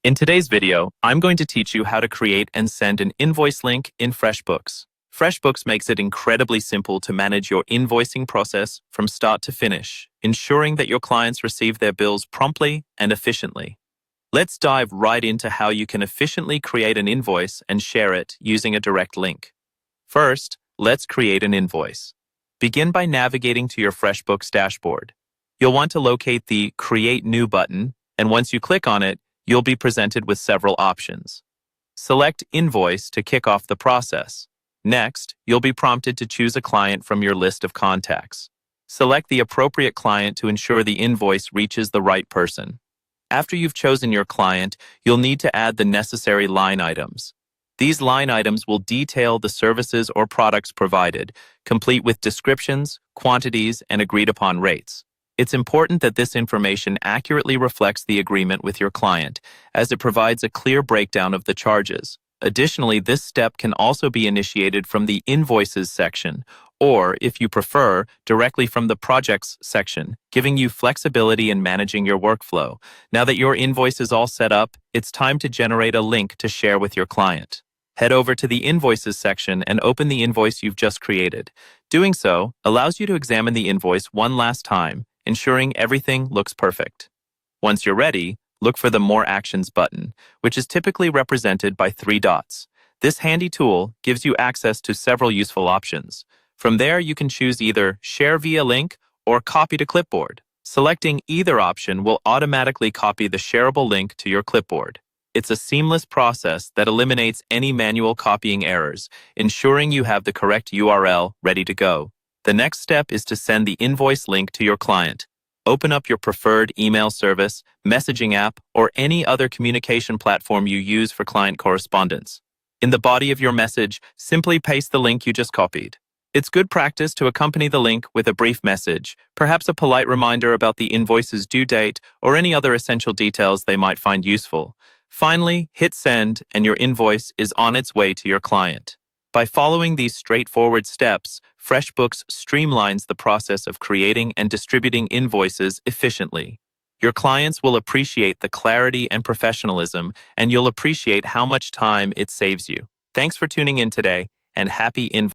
In today's video, I'm going to teach you how to create and send an invoice link in FreshBooks. FreshBooks makes it incredibly simple to manage your invoicing process from start to finish, ensuring that your clients receive their bills promptly and efficiently. Let's dive right into how you can efficiently create an invoice and share it using a direct link. First, let's create an invoice. Begin by navigating to your FreshBooks dashboard. You'll want to locate the Create New button, and once you click on it, you'll be presented with several options. Select Invoice to kick off the process. Next, you'll be prompted to choose a client from your list of contacts. Select the appropriate client to ensure the invoice reaches the right person. After you've chosen your client, you'll need to add the necessary line items. These line items will detail the services or products provided, complete with descriptions, quantities, and agreed-upon rates. It's important that this information accurately reflects the agreement with your client, as it provides a clear breakdown of the charges. Additionally, this step can also be initiated from the Invoices section, or, if you prefer, directly from the Projects section, giving you flexibility in managing your workflow. Now that your invoice is all set up, it's time to generate a link to share with your client. Head over to the Invoices section and open the invoice you've just created. Doing so allows you to examine the invoice one last time, ensuring everything looks perfect. Once you're ready, look for the More Actions button, which is typically represented by 3 dots. This handy tool gives you access to several useful options. From there, you can choose either Share via Link or Copy to Clipboard. Selecting either option will automatically copy the shareable link to your clipboard. It's a seamless process that eliminates any manual copying errors, ensuring you have the correct URL ready to go. The next step is to send the invoice link to your client. Open up your preferred email service, messaging app, or any other communication platform you use for client correspondence. In the body of your message, simply paste the link you just copied. It's good practice to accompany the link with a brief message, perhaps a polite reminder about the invoice's due date or any other essential details they might find useful. Finally, hit send and your invoice is on its way to your client. By following these straightforward steps, FreshBooks streamlines the process of creating and distributing invoices efficiently. Your clients will appreciate the clarity and professionalism, and you'll appreciate how much time it saves you. Thanks for tuning in today, and happy invoicing.